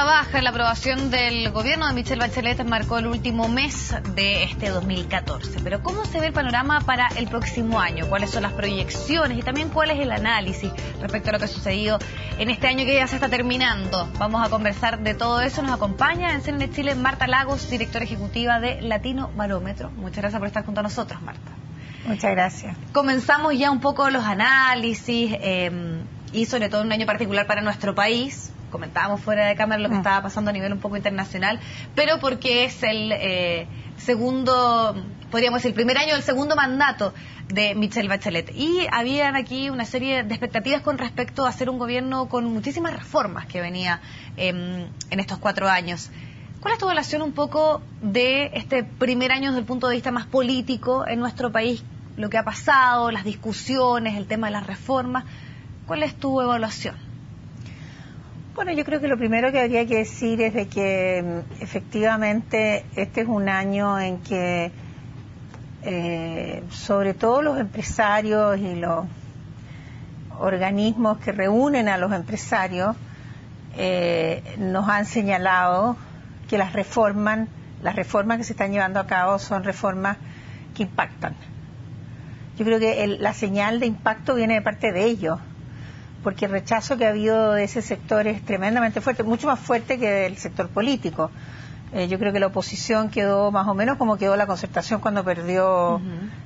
nota baja en la aprobación del gobierno de Michelle Bachelet marcó el último mes de este 2014. Pero ¿cómo se ve el panorama para el próximo año? ¿Cuáles son las proyecciones y también cuál es el análisis respecto a lo que ha sucedido en este año que ya se está terminando? Vamos a conversar de todo eso. Nos acompaña en CNN Chile Marta Lagos, directora ejecutiva de Latino Barómetro. Muchas gracias por estar junto a nosotros, Marta. Muchas gracias. Comenzamos ya un poco los análisis y sobre todo en un año particular para nuestro país. Comentábamos fuera de cámara lo que estaba pasando a nivel un poco internacional, pero porque es el segundo, podríamos decir, el primer año del segundo mandato de Michelle Bachelet. Y habían aquí una serie de expectativas con respecto a hacer un gobierno con muchísimas reformas que venía en estos 4 años. ¿Cuál es tu evaluación un poco de este primer año desde el punto de vista más político en nuestro país? Lo que ha pasado, las discusiones, el tema de las reformas. ¿Cuál es tu evaluación? Bueno, yo creo que lo primero que habría que decir es de que efectivamente este es un año en que sobre todo los empresarios y los organismos que reúnen a los empresarios nos han señalado que las reformas que se están llevando a cabo son reformas que impactan. Yo creo que la señal de impacto viene de parte de ellos, porque el rechazo que ha habido de ese sector es tremendamente fuerte, mucho más fuerte que del sector político. Yo creo que la oposición quedó más o menos como quedó la Concertación cuando perdió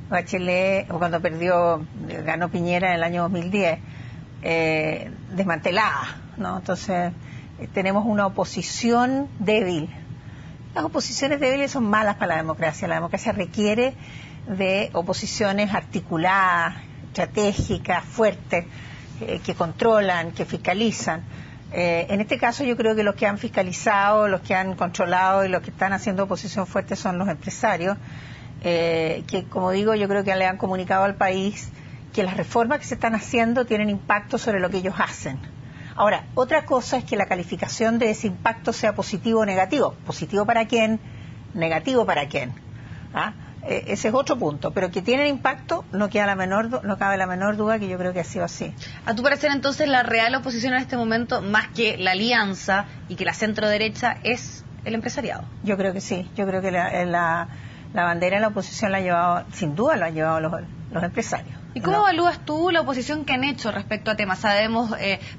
Bachelet, o cuando ganó Piñera en el año 2010, desmantelada, ¿no? Entonces, tenemos una oposición débil. Las oposiciones débiles son malas para la democracia. La democracia requiere de oposiciones articuladas, estratégicas, fuertes, que controlan, que fiscalizan. En este caso yo creo que los que han fiscalizado, los que han controlado y los que están haciendo oposición fuerte son los empresarios, que como digo, yo creo que le han comunicado al país que las reformas que se están haciendo tienen impacto sobre lo que ellos hacen. Ahora, otra cosa es que la calificación de ese impacto sea positivo o negativo. Positivo para quién, negativo para quién. ¿Ah? Ese es otro punto, pero que tienen impacto no cabe la menor duda que yo creo que ha sido así. A tu parecer, entonces, la real oposición en este momento, más que la alianza y que la centro derecha, es el empresariado. Yo creo que sí, yo creo que la bandera de la oposición la ha llevado, sin duda lo han llevado los empresarios. ¿Y cómo evalúas tú la oposición que han hecho respecto a temas? Sabemos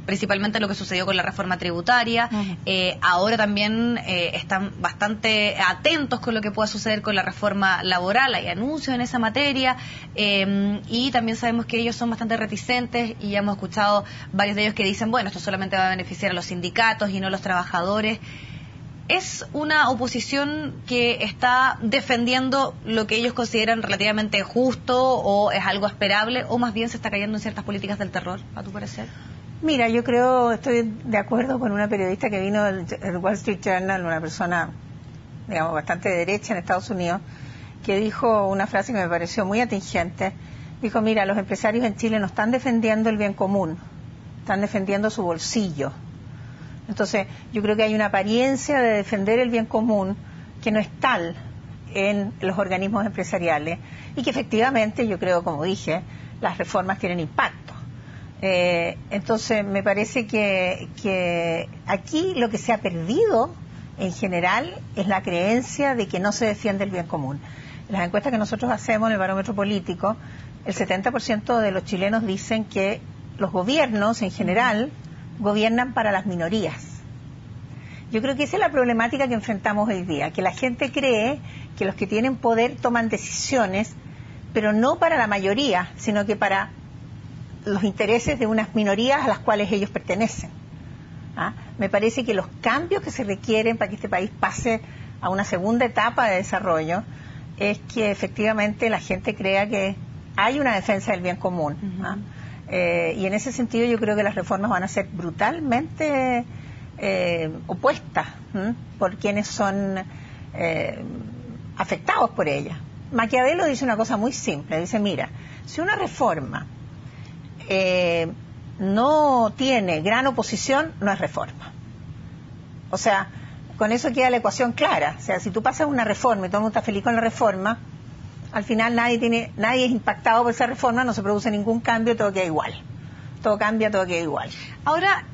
principalmente lo que sucedió con la reforma tributaria, ahora también están bastante atentos con lo que pueda suceder con la reforma laboral, hay anuncios en esa materia, y también sabemos que ellos son bastante reticentes y ya hemos escuchado varios de ellos que dicen, bueno, esto solamente va a beneficiar a los sindicatos y no a los trabajadores. ¿Es una oposición que está defendiendo lo que ellos consideran relativamente justo o es algo esperable o más bien se está cayendo en ciertas políticas del terror, a tu parecer? Mira, yo estoy de acuerdo con una periodista que vino del Wall Street Journal, una persona, digamos, bastante de derecha en Estados Unidos, que dijo una frase que me pareció muy atingente. Dijo, mira, los empresarios en Chile no están defendiendo el bien común, están defendiendo su bolsillo. Entonces, yo creo que hay una apariencia de defender el bien común que no es tal en los organismos empresariales y que efectivamente, yo creo, como dije, las reformas tienen impacto. Entonces, me parece que aquí lo que se ha perdido en general es la creencia de que no se defiende el bien común. En las encuestas que nosotros hacemos en el barómetro político, el 70% de los chilenos dicen que los gobiernos en general gobiernan para las minorías. Yo creo que esa es la problemática que enfrentamos hoy día, que la gente cree que los que tienen poder toman decisiones, pero no para la mayoría, sino que para los intereses de unas minorías a las cuales ellos pertenecen. ¿Ah? Me parece que los cambios que se requieren para que este país pase a una segunda etapa de desarrollo es que efectivamente la gente crea que hay una defensa del bien común. ¿Ah? Y en ese sentido yo creo que las reformas van a ser brutalmente opuestas por quienes son afectados por ellas. Maquiavelo dice una cosa muy simple, dice, mira, si una reforma no tiene gran oposición, no es reforma. O sea, con eso queda la ecuación clara. O sea, si tú pasas una reforma y todo el mundo está feliz con la reforma, al final nadie es impactado por esa reforma, no se produce ningún cambio, todo queda igual. Todo cambia, todo queda igual. Ahora,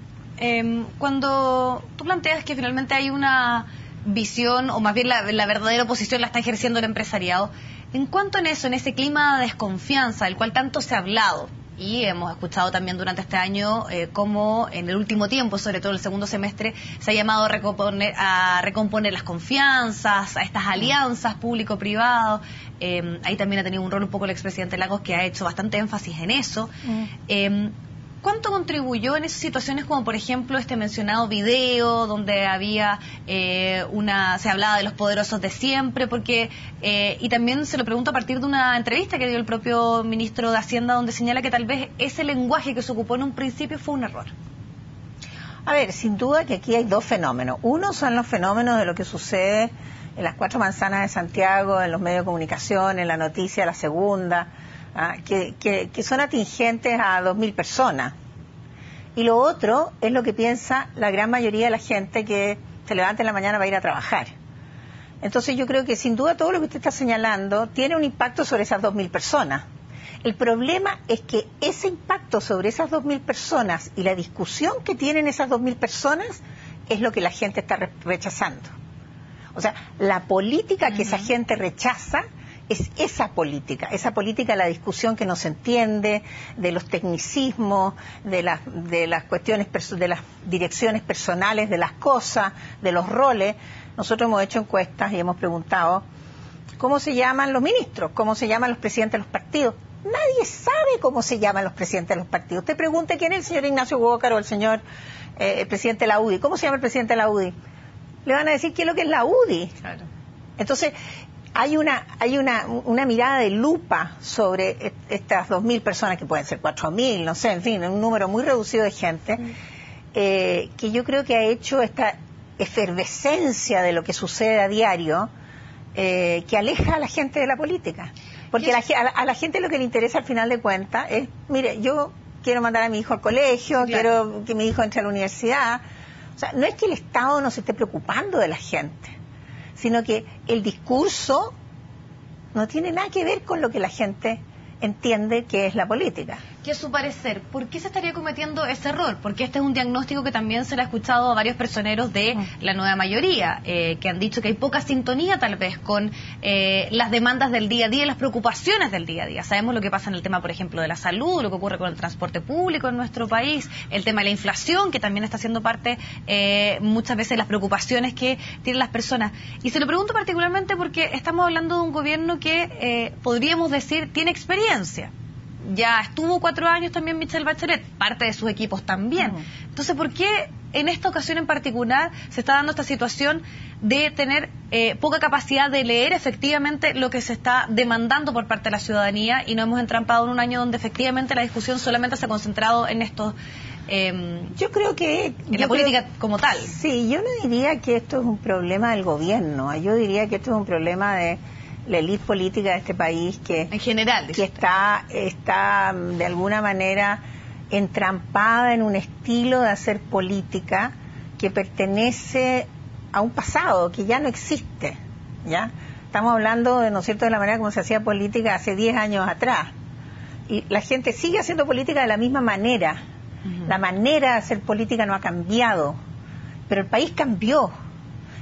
Cuando tú planteas que finalmente hay una visión, o más bien la verdadera oposición la está ejerciendo el empresariado, en cuanto en eso, en ese clima de desconfianza del cual tanto se ha hablado, y hemos escuchado también durante este año cómo en el último tiempo, sobre todo el segundo semestre, se ha llamado a recomponer las confianzas, a estas alianzas público-privado. Ahí también ha tenido un rol un poco el expresidente Lagos, que ha hecho bastante énfasis en eso. ¿Cuánto contribuyó en esas situaciones como, por ejemplo, este mencionado video donde había se hablaba de los poderosos de siempre? Porque y también se lo pregunto a partir de una entrevista que dio el propio ministro de Hacienda, donde señala que tal vez ese lenguaje que se ocupó en un principio fue un error. A ver, sin duda que aquí hay dos fenómenos. Uno son los fenómenos de lo que sucede en las 4 manzanas de Santiago, en los medios de comunicación, en la noticia, la segunda, que son atingentes a 2.000 personas. Y lo otro es lo que piensa la gran mayoría de la gente que se levanta en la mañana para ir a trabajar. Entonces yo creo que sin duda todo lo que usted está señalando tiene un impacto sobre esas 2.000 personas. El problema es que ese impacto sobre esas 2.000 personas y la discusión que tienen esas 2.000 personas es lo que la gente está rechazando. O sea, la política que esa gente rechaza es esa política la discusión que no se entiende, de los tecnicismos, de las cuestiones, de las direcciones personales de las cosas, de los roles. Nosotros hemos hecho encuestas y hemos preguntado cómo se llaman los ministros, cómo se llaman los presidentes de los partidos. Nadie sabe cómo se llaman los presidentes de los partidos. Usted pregunte quién es el señor Ignacio Gócaro o el señor el presidente de la UDI. ¿Cómo se llama el presidente de la UDI? Le van a decir qué es lo que es la UDI. Claro. Entonces, hay una mirada de lupa sobre estas 2.000 personas, que pueden ser 4.000, no sé, en fin, un número muy reducido de gente, que yo creo que ha hecho esta efervescencia de lo que sucede a diario, que aleja a la gente de la política. Porque a la gente lo que le interesa al final de cuentas es, mire, yo quiero mandar a mi hijo al colegio, quiero que mi hijo entre a la universidad. O sea, no es que el Estado no se esté preocupando de la gente, sino que el discurso no tiene nada que ver con lo que la gente entiende que es la política. Que a su parecer, ¿por qué se estaría cometiendo ese error? Porque este es un diagnóstico que también se le ha escuchado a varios personeros de la nueva mayoría, que han dicho que hay poca sintonía tal vez con las demandas del día a día y las preocupaciones del día a día. Sabemos lo que pasa en el tema, por ejemplo, de la salud, lo que ocurre con el transporte público en nuestro país, el tema de la inflación, que también está siendo parte muchas veces de las preocupaciones que tienen las personas. Y se lo pregunto particularmente porque estamos hablando de un gobierno que podríamos decir tiene experiencia. Ya estuvo 4 años también Michelle Bachelet, parte de sus equipos también. Entonces, ¿por qué en esta ocasión en particular se está dando esta situación de tener poca capacidad de leer efectivamente lo que se está demandando por parte de la ciudadanía, y no hemos entrampado en un año donde efectivamente la discusión solamente se ha concentrado en estos yo creo que en la política como tal? Sí, yo no diría que esto es un problema del gobierno, yo diría que esto es un problema de la élite política de este país, que en general que está de alguna manera entrampada en un estilo de hacer política que pertenece a un pasado que ya no existe, ¿ya? Estamos hablando, ¿no es cierto?, de la manera como se hacía política hace 10 años atrás, y la gente sigue haciendo política de la misma manera. La manera de hacer política no ha cambiado, pero el país cambió.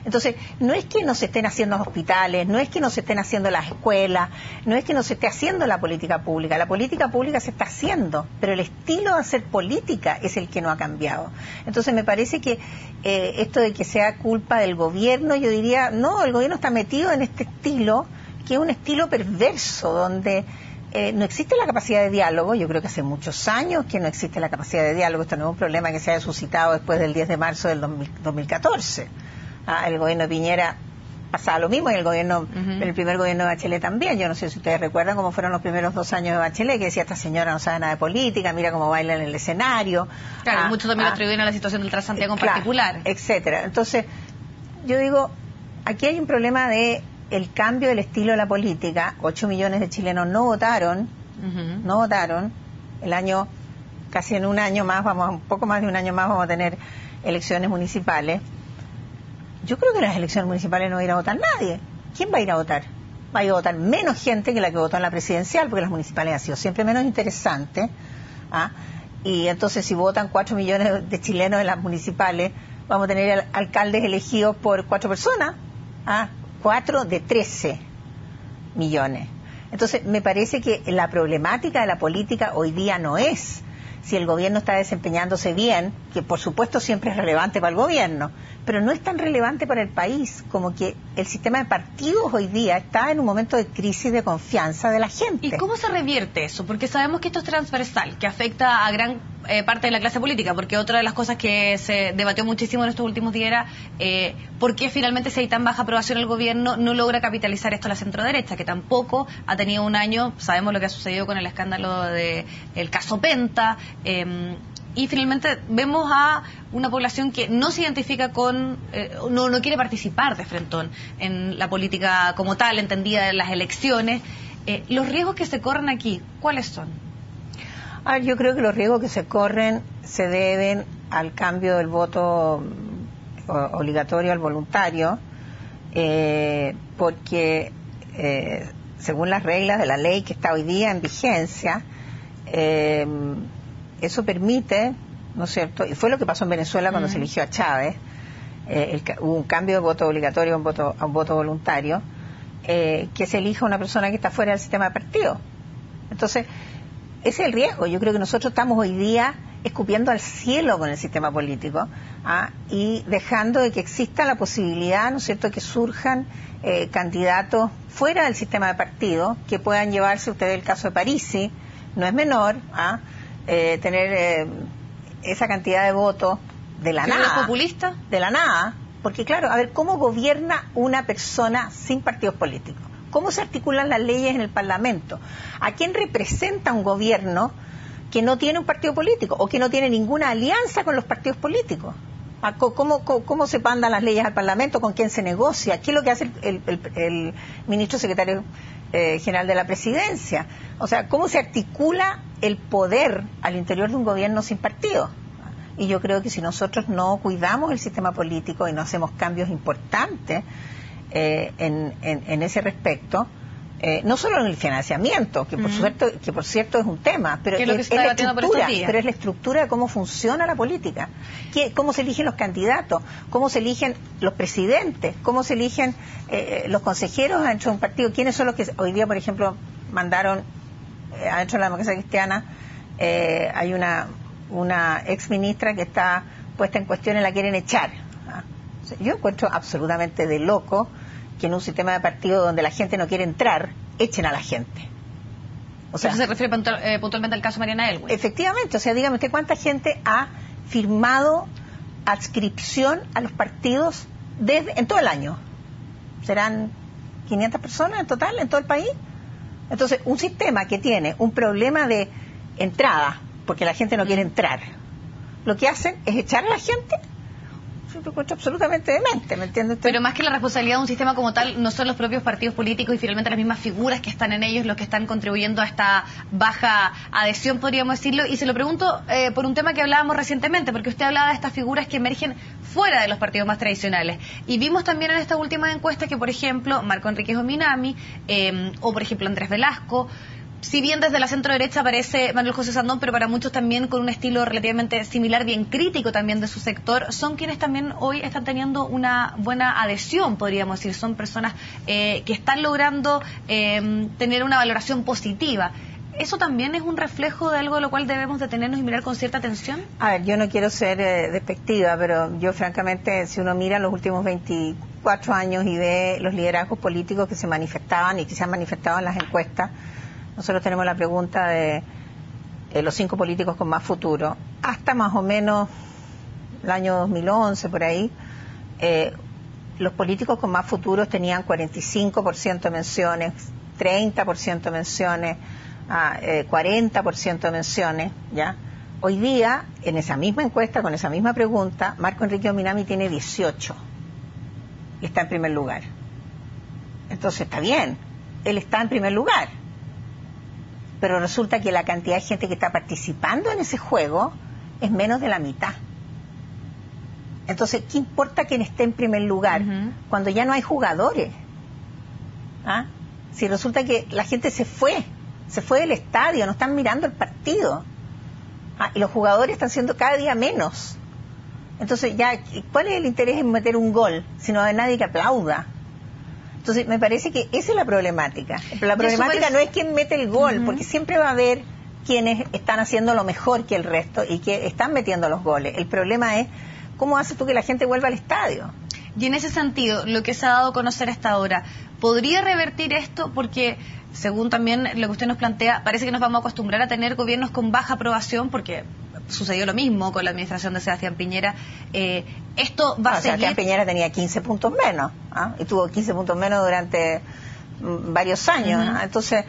Entonces, no es que no se estén haciendo hospitales, no es que no se estén haciendo las escuelas, no es que no se esté haciendo la política pública se está haciendo, pero el estilo de hacer política es el que no ha cambiado. Entonces, me parece que esto de que sea culpa del gobierno, yo diría, no, el gobierno está metido en este estilo, que es un estilo perverso, donde no existe la capacidad de diálogo. Yo creo que hace muchos años que no existe la capacidad de diálogo. Esto no es un problema que se haya suscitado después del 10 de marzo del 2014. El gobierno de Piñera pasaba lo mismo, y el primer gobierno de Bachelet también. Yo no sé si ustedes recuerdan cómo fueron los primeros 2 años de Bachelet, que decía, esta señora no sabe nada de política, mira cómo baila en el escenario. Claro, muchos también lo atribuyen a la situación del Transantiago en particular. Etcétera. Entonces, yo digo, aquí hay un problema de el cambio del estilo de la política. 8 millones de chilenos no votaron, el año, casi en un año más, un poco más de un año más vamos a tener elecciones municipales. Yo creo que en las elecciones municipales no va a ir a votar nadie. ¿Quién va a ir a votar? Va a ir a votar menos gente que la que votó en la presidencial, porque las municipales han sido siempre menos interesantes. y entonces si votan 4 millones de chilenos en las municipales, vamos a tener alcaldes elegidos por 4 personas, 4 de 13 millones. Entonces me parece que la problemática de la política hoy día no es si el gobierno está desempeñándose bien, que por supuesto siempre es relevante para el gobierno, pero no es tan relevante para el país como que el sistema de partidos hoy día está en un momento de crisis de confianza de la gente. ¿Y cómo se revierte eso? Porque sabemos que esto es transversal, que afecta a gran parte de la clase política, porque otra de las cosas que se debatió muchísimo en estos últimos días era por qué finalmente si hay tan baja aprobación el gobierno no logra capitalizar esto a la centroderecha, que tampoco ha tenido un año, sabemos lo que ha sucedido con el escándalo del caso Penta, y finalmente vemos a una población que no se identifica con, no quiere participar de frentón en la política como tal, entendida en las elecciones. Los riesgos que se corren aquí, ¿cuáles son? Yo creo que los riesgos que se corren se deben al cambio del voto obligatorio al voluntario, porque según las reglas de la ley que está hoy día en vigencia, eso permite, ¿no es cierto? Y fue lo que pasó en Venezuela cuando se eligió a Chávez, hubo un cambio de voto obligatorio a un voto voluntario, que se elija una persona que está fuera del sistema de partido. Entonces, ese es el riesgo. Yo creo que nosotros estamos hoy día escupiendo al cielo con el sistema político, y dejando de que exista la posibilidad, ¿no es cierto?, que surjan candidatos fuera del sistema de partido que puedan llevarse, usted ve el caso de Parisi, no es menor, tener esa cantidad de votos de la nada. ¿Es populista? De la nada, porque claro, a ver, ¿cómo gobierna una persona sin partidos políticos? ¿Cómo se articulan las leyes en el Parlamento? ¿A quién representa un gobierno que no tiene un partido político o que no tiene ninguna alianza con los partidos políticos? ¿Cómo se mandan las leyes al Parlamento? ¿Con quién se negocia? ¿Qué es lo que hace el ministro secretario general de la Presidencia? O sea, ¿cómo se articula el poder al interior de un gobierno sin partido? Y yo creo que si nosotros no cuidamos el sistema político y no hacemos cambios importantes en ese respecto, no solo en el financiamiento, que por cierto es un tema, pero es la estructura, pero es la estructura de cómo funciona la política, cómo se eligen los candidatos, cómo se eligen los presidentes, cómo se eligen los consejeros dentro de un partido, quiénes son los que hoy día, por ejemplo, mandaron adentro de la democracia cristiana, hay una ex ministra que está puesta en cuestión y la quieren echar. Yo encuentro absolutamente de loco que en un sistema de partido donde la gente no quiere entrar, echen a la gente. O sea, ¿eso se refiere puntualmente al caso Mariana Elwin? Efectivamente, o sea, dígame usted cuánta gente ha firmado adscripción a los partidos en todo el año. ¿Serán 500 personas en total, en todo el país? Entonces, un sistema que tiene un problema de entrada, porque la gente no quiere entrar, lo que hacen es echar a la gente. Yo lo encuentro absolutamente demente, ¿me entiende usted? Pero más que la responsabilidad de un sistema como tal, no son los propios partidos políticos y finalmente las mismas figuras que están en ellos los que están contribuyendo a esta baja adhesión, podríamos decirlo. Y se lo pregunto por un tema que hablábamos recientemente, porque usted hablaba de estas figuras que emergen fuera de los partidos más tradicionales. Y vimos también en estas últimas encuestas que, por ejemplo, Marco Enríquez Ominami, o por ejemplo Andrés Velasco, si bien desde la centro derecha aparece Manuel José Sandón, pero para muchos también con un estilo relativamente similar, bien crítico también de su sector, son quienes también hoy están teniendo una buena adhesión, podríamos decir. Son personas que están logrando tener una valoración positiva. ¿Eso también es un reflejo de algo de lo cual debemos detenernos y mirar con cierta atención? A ver, yo no quiero ser despectiva, pero yo francamente, si uno mira los últimos 24 años y ve los liderazgos políticos que se manifestaban y que se han manifestado en las encuestas, nosotros tenemos la pregunta de los 5 políticos con más futuro. Hasta más o menos el año 2011, por ahí, los políticos con más futuros tenían 45% de menciones, 30% de menciones, 40% de menciones, ¿ya? Hoy día, en esa misma encuesta, con esa misma pregunta, Marco Enríquez Ominami tiene 18 y está en primer lugar. Entonces está bien, él está en primer lugar. Pero resulta que la cantidad de gente que está participando en ese juego es menos de la mitad. Entonces, ¿qué importa quién esté en primer lugar cuando ya no hay jugadores? Si resulta que la gente se fue del estadio, no están mirando el partido. Y los jugadores están siendo cada día menos. Entonces, ya, ¿cuál es el interés en meter un gol si no hay nadie que aplauda? Entonces, me parece que esa es la problemática. La problemática no es quién mete el gol, porque siempre va a haber quienes están haciendo lo mejor que el resto y que están metiendo los goles. El problema es cómo haces tú que la gente vuelva al estadio. Y en ese sentido, lo que se ha dado a conocer hasta ahora, ¿podría revertir esto? Porque, según también lo que usted nos plantea, parece que nos vamos a acostumbrar a tener gobiernos con baja aprobación, porque sucedió lo mismo con la administración de Sebastián Piñera. Esto va a seguir... Sebastián Piñera tenía 15 puntos menos, y tuvo 15 puntos menos durante varios años. Entonces,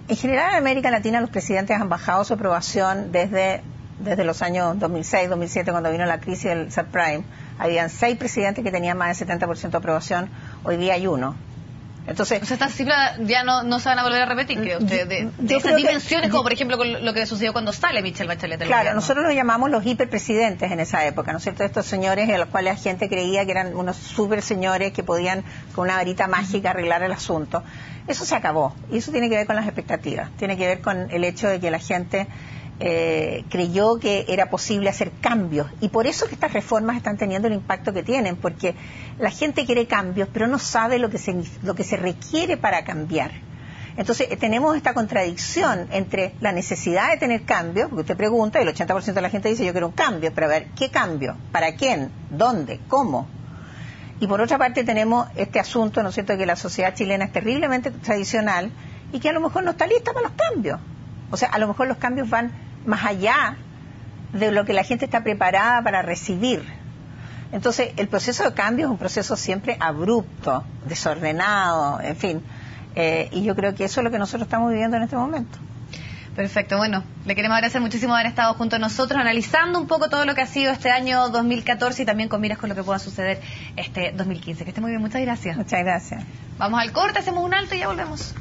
en general en América Latina los presidentes han bajado su aprobación desde los años 2006, 2007, cuando vino la crisis del subprime. Habían 6 presidentes que tenían más del 70% de aprobación, hoy día hay 1. Entonces, o sea, estas cifras ya no se van a volver a repetir, creo usted, de esas dimensiones, como por ejemplo con lo que sucedió cuando sale Michelle Bachelet del Claro, gobierno. nosotros los llamamos los hiperpresidentes en esa época, ¿no es cierto? Estos señores en los cuales la gente creía que eran unos super señores que podían con una varita mágica arreglar el asunto. Eso se acabó, y eso tiene que ver con las expectativas, tiene que ver con el hecho de que la gente creyó que era posible hacer cambios, y por eso que estas reformas están teniendo el impacto que tienen, porque la gente quiere cambios pero no sabe lo que se requiere para cambiar. Entonces tenemos esta contradicción entre la necesidad de tener cambios, porque usted pregunta y el 80% de la gente dice yo quiero un cambio, pero a ver, ¿qué cambio? ¿Para quién? ¿Dónde? ¿Cómo? Y por otra parte tenemos este asunto, ¿no es cierto?, de que la sociedad chilena es terriblemente tradicional y que a lo mejor no está lista para los cambios. O sea, a lo mejor los cambios van más allá de lo que la gente está preparada para recibir. Entonces, el proceso de cambio es un proceso siempre abrupto, desordenado, en fin. Y yo creo que eso es lo que nosotros estamos viviendo en este momento. Perfecto, bueno, le queremos agradecer muchísimo haber estado junto a nosotros, analizando un poco todo lo que ha sido este año 2014 y también con miras con lo que pueda suceder este 2015. Que esté muy bien, muchas gracias. Muchas gracias. Vamos al corte, hacemos un alto y ya volvemos.